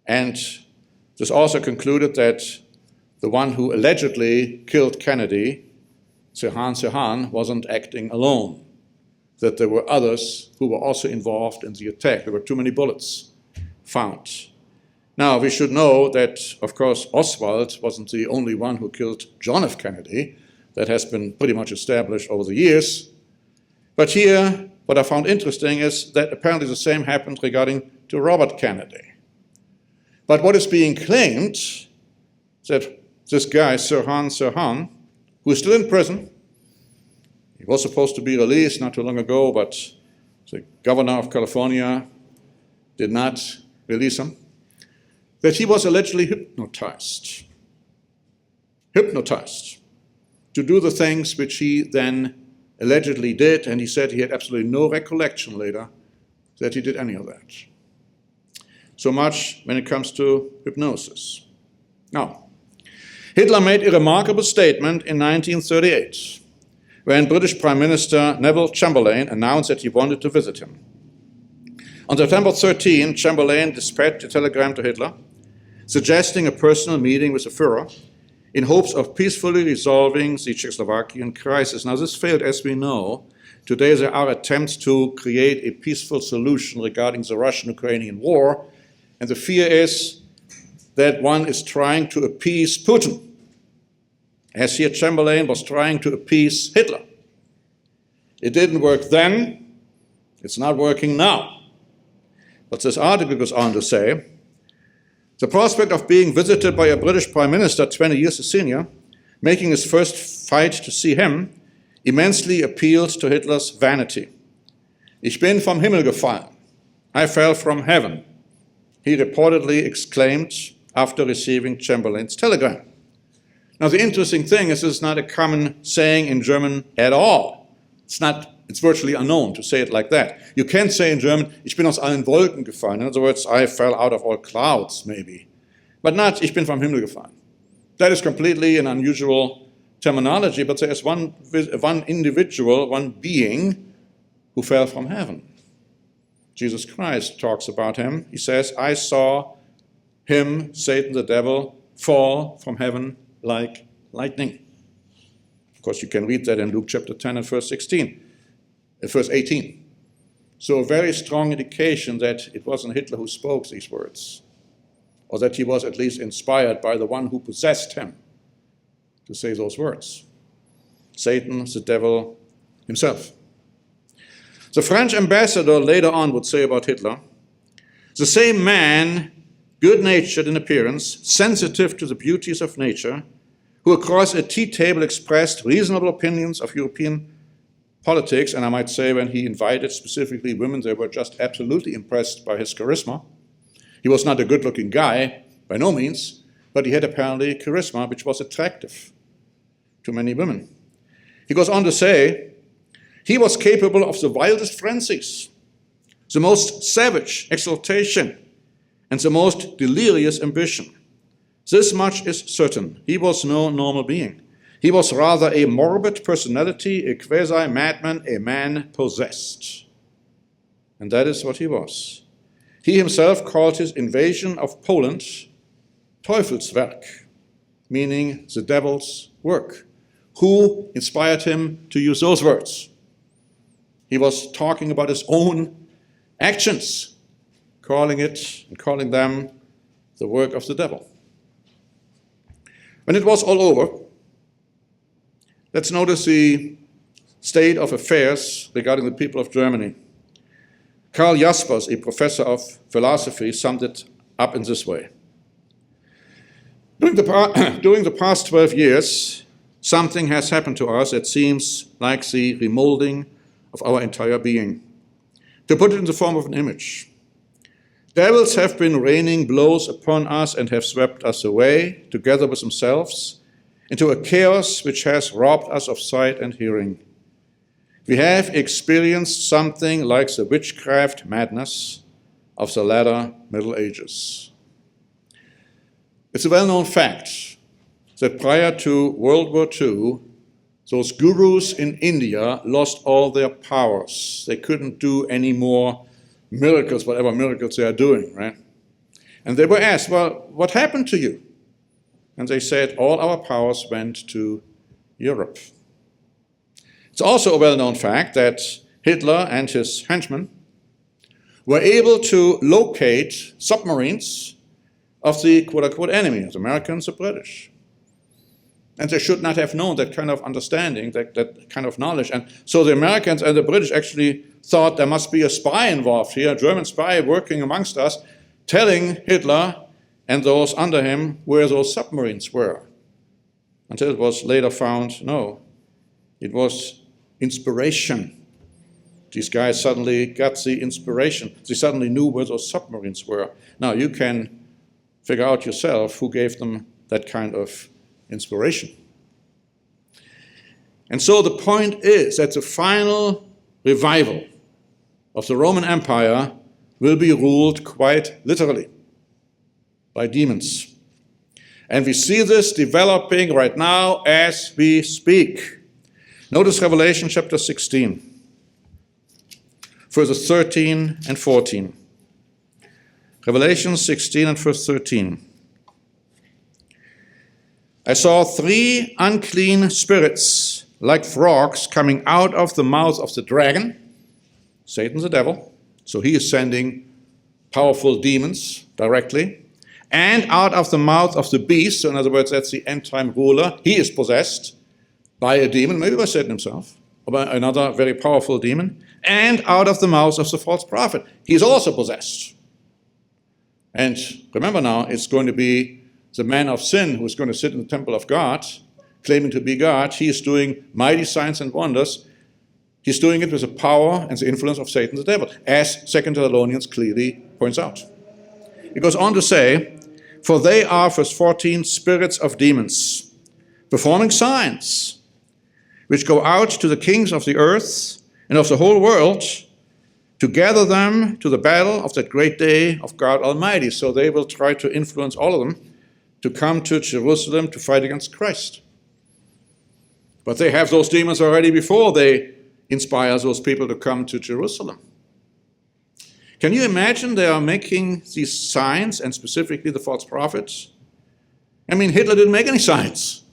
And this author concluded that the one who allegedly killed Kennedy, Sirhan, wasn't acting alone, that there were others who were also involved in the attack. There were too many bullets found. Now, we should know that, of course, Oswald wasn't the only one who killed John F. Kennedy. That has been pretty much established over the years. But here, what I found interesting is that apparently the same happened regarding to Robert Kennedy. But what is being claimed is that this guy, Sirhan, who is still in prison, he was supposed to be released not too long ago, but the governor of California did not release him, that he was allegedly hypnotized to do the things which he then allegedly did, and he said he had absolutely no recollection later that he did any of that. So much when it comes to hypnosis. Now, Hitler made a remarkable statement in 1938 when British Prime Minister Neville Chamberlain announced that he wanted to visit him. On September 13, Chamberlain dispatched a telegram to Hitler suggesting a personal meeting with the Führer in hopes of peacefully resolving the Czechoslovakian crisis. Now, this failed, as we know. Today there are attempts to create a peaceful solution regarding the Russian-Ukrainian war, and the fear is that one is trying to appease Putin, as here Chamberlain was trying to appease Hitler. It didn't work then, it's not working now. But this article goes on to say, the prospect of being visited by a British Prime Minister 20 years his senior, making his first fight to see him, immensely appealed to Hitler's vanity. Ich bin vom Himmel gefallen. I fell from heaven, he reportedly exclaimed after receiving Chamberlain's telegram. Now, the interesting thing is this is not a common saying in German at all. It's virtually unknown to say it like that. You can't say in German, ich bin aus allen Wolken gefallen. In other words, I fell out of all clouds, maybe. But not, ich bin vom Himmel gefallen. That is completely an unusual terminology, but there is one individual, one being, who fell from heaven. Jesus Christ talks about him. He says, I saw him, Satan, the devil, fall from heaven like lightning. Of course, you can read that in Luke chapter 10 and verse 18. So a very strong indication that it wasn't Hitler who spoke these words, or that he was at least inspired by the one who possessed him to say those words. Satan, the devil himself. The French ambassador later on would say about Hitler, the same man, good-natured in appearance, sensitive to the beauties of nature, who across a tea table expressed reasonable opinions of European politics, and I might say when he invited specifically women, they were just absolutely impressed by his charisma. He was not a good-looking guy, by no means, but he had apparently charisma which was attractive to many women. He goes on to say, he was capable of the wildest frenzies, the most savage exaltation, and the most delirious ambition. This much is certain. He was no normal being. He was rather a morbid personality, a quasi-madman, a man possessed. And that is what he was. He himself called his invasion of Poland Teufelswerk, meaning the devil's work. Who inspired him to use those words? He was talking about his own actions, calling them the work of the devil. When it was all over, let's notice the state of affairs regarding the people of Germany. Karl Jaspers, a professor of philosophy, summed it up in this way. During the past 12 years, something has happened to us that seems like the remolding of our entire being. To put it in the form of an image, devils have been raining blows upon us and have swept us away, together with themselves, into a chaos which has robbed us of sight and hearing. We have experienced something like the witchcraft madness of the latter Middle Ages. It's a well-known fact that prior to World War II, those gurus in India lost all their powers. They couldn't do any more miracles, whatever miracles they are doing, right? And they were asked, well, what happened to you? And they said, all our powers went to Europe. It's also a well-known fact that Hitler and his henchmen were able to locate submarines of the quote-unquote enemy, the Americans, the British. And they should not have known that kind of understanding, that kind of knowledge. And so the Americans and the British actually thought there must be a spy involved here, a German spy working amongst us, telling Hitler and those under him where those submarines were. Until it was later found, no, it was inspiration. These guys suddenly got the inspiration. They suddenly knew where those submarines were. Now you can figure out yourself who gave them that kind of inspiration. And so the point is that the final revival of the Roman Empire will be ruled quite literally by demons. And we see this developing right now as we speak. Notice Revelation chapter 16, verses 13 and 14. Revelation 16 and verse 13. I saw 3 unclean spirits like frogs coming out of the mouth of the dragon, Satan the devil, so he is sending powerful demons directly, and out of the mouth of the beast, so in other words, that's the end-time ruler, he is possessed by a demon, maybe by Satan himself, or by another very powerful demon, and out of the mouth of the false prophet, he is also possessed. And remember now, it's going to be the man of sin who is going to sit in the temple of God, claiming to be God. He is doing mighty signs and wonders. He's doing it with the power and the influence of Satan the devil, as 2 Thessalonians clearly points out. It goes on to say, for they are, verse 14, spirits of demons, performing signs, which go out to the kings of the earth and of the whole world, to gather them to the battle of that great day of God Almighty. So they will try to influence all of them to come to Jerusalem to fight against Christ. But they have those demons already before they inspire those people to come to Jerusalem. Can you imagine they are making these signs, and specifically the false prophets? I mean, Hitler didn't make any signs,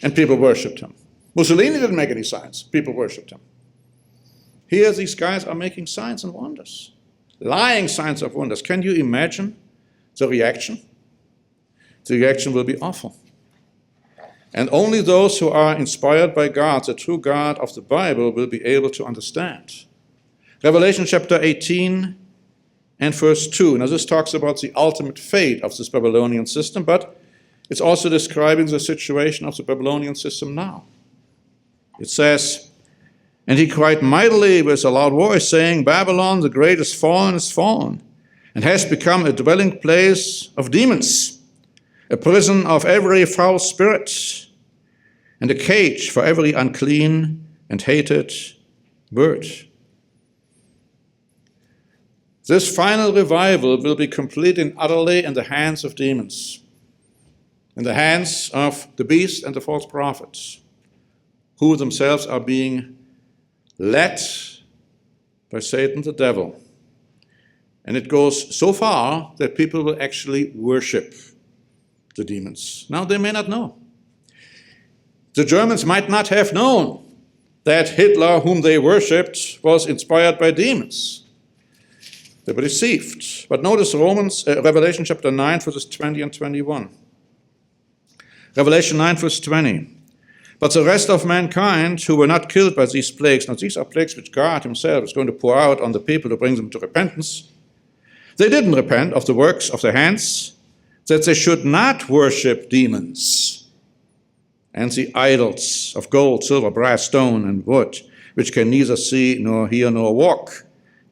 and people worshipped him. Mussolini didn't make any signs, people worshipped him. Here these guys are making signs and wonders, lying signs of wonders. Can you imagine the reaction? The reaction will be awful. And only those who are inspired by God, the true God of the Bible, will be able to understand. Revelation chapter 18 and verse 2. Now this talks about the ultimate fate of this Babylonian system, but It's also describing the situation of the Babylonian system now. It says, "And he cried mightily with a loud voice, saying, Babylon the great is fallen, and has become a dwelling place of demons, a prison of every foul spirit, and a cage for every unclean and hated bird." This final revival will be complete and utterly in the hands of demons, in the hands of the beast and the false prophets, who themselves are being led by Satan the devil. And it goes so far that people will actually worship the demons. Now, they may not know. The Germans might not have known that Hitler, whom they worshipped, was inspired by demons. They were deceived. But notice Revelation chapter 9, verses 20 and 21. Revelation 9, verse 20. "But the rest of mankind who were not killed by these plagues," now these are plagues which God himself is going to pour out on the people to bring them to repentance, "they didn't repent of the works of their hands, that they should not worship demons and the idols of gold, silver, brass, stone, and wood, which can neither see nor hear nor walk.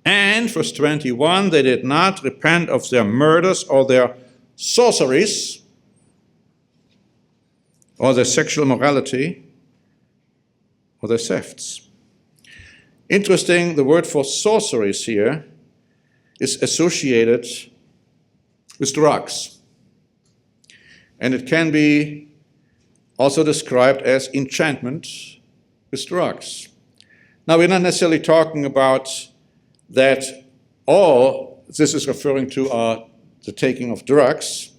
And," verse 21, "they did not repent of their murders or their sorceries, or their sexual morality, or their thefts." Interesting, the word for sorceries here is associated with drugs. And it can be also described as enchantment with drugs. Now, we're not necessarily talking about that all this is referring to the taking of drugs.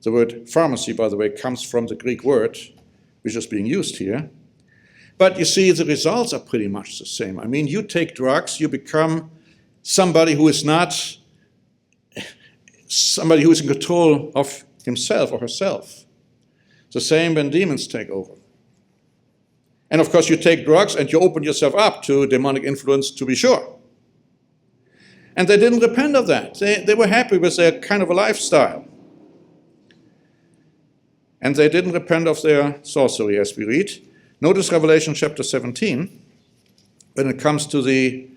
The word pharmacy, by the way, comes from the Greek word, which is being used here. But you see, the results are pretty much the same. I mean, you take drugs, you become somebody who is not somebody who is in control of himself or herself. The same when demons take over. And of course, you take drugs and you open yourself up to demonic influence, to be sure. And they didn't repent of that. They were happy with their kind of a lifestyle. And they didn't repent of their sorcery, as we read. Notice Revelation chapter 17, when it comes to the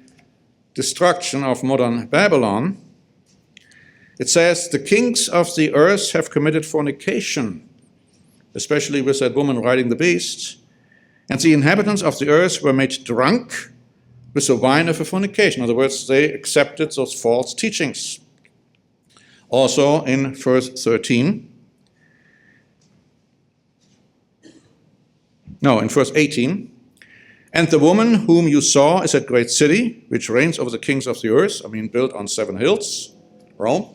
destruction of modern Babylon. It says, "The kings of the earth have committed fornication," especially with that woman riding the beast, "and the inhabitants of the earth were made drunk with the wine of a fornication." In other words, they accepted those false teachings. Also in verse 13, in verse 18, "And the woman whom you saw is that great city, which reigns over the kings of the earth," built on 7 hills, Rome.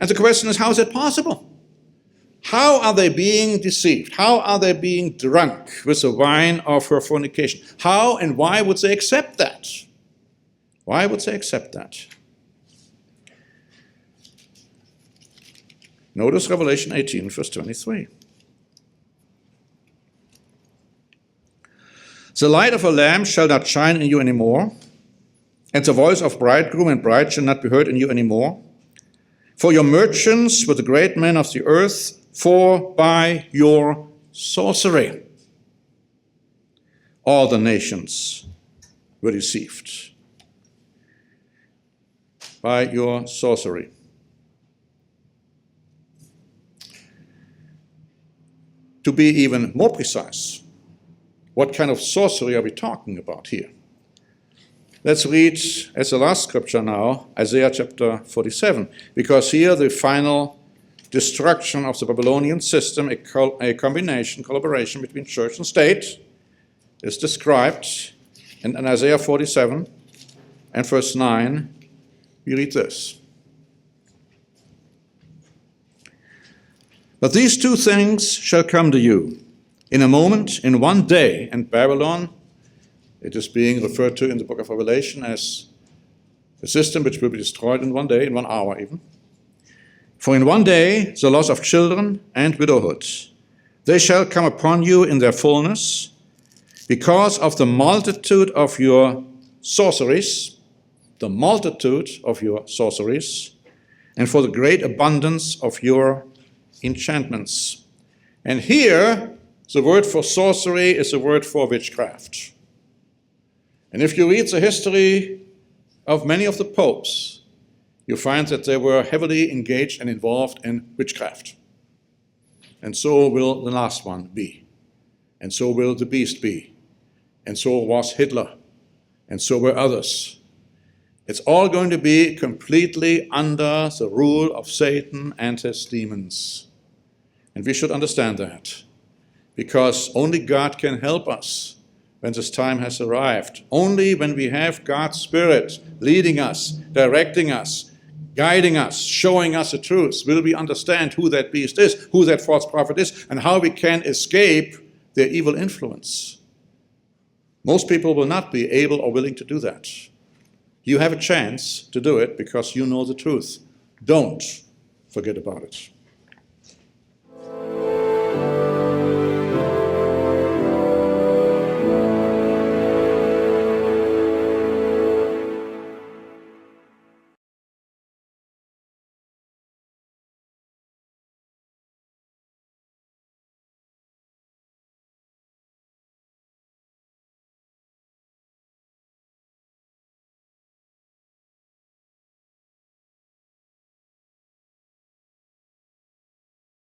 And the question is, how is it possible? How are they being deceived? How are they being drunk with the wine of her fornication? How and why would they accept that? Why would they accept that? Notice Revelation 18, verse 23. "The light of a lamp shall not shine in you anymore, and the voice of bridegroom and bride shall not be heard in you anymore. For your merchants were the great men of the earth, for by your sorcery all the nations were deceived." By your sorcery. To be even more precise, what kind of sorcery are we talking about here? Let's read, as the last scripture now, Isaiah chapter 47, because here the final destruction of the Babylonian system, a collaboration between church and state, is described in Isaiah 47 and verse 9. We read this. "But these 2 things shall come to you in a moment, in one day," and Babylon, it is being referred to in the book of Revelation as a system which will be destroyed in one day, in 1 hour even. "For in one day the loss of children and widowhood, they shall come upon you in their fullness, because of the multitude of your sorceries, and for the great abundance of your enchantments. And here, the word for sorcery is a word for witchcraft. And if you read the history of many of the popes, you find that they were heavily engaged and involved in witchcraft. And so will the last one be. And so will the beast be. And so was Hitler. And so were others. It's all going to be completely under the rule of Satan and his demons. And we should understand that, because only God can help us when this time has arrived. Only when we have God's Spirit leading us, directing us, guiding us, showing us the truth, will we understand who that beast is, who that false prophet is, and how we can escape their evil influence. Most people will not be able or willing to do that. You have a chance to do it because you know the truth. Don't forget about it.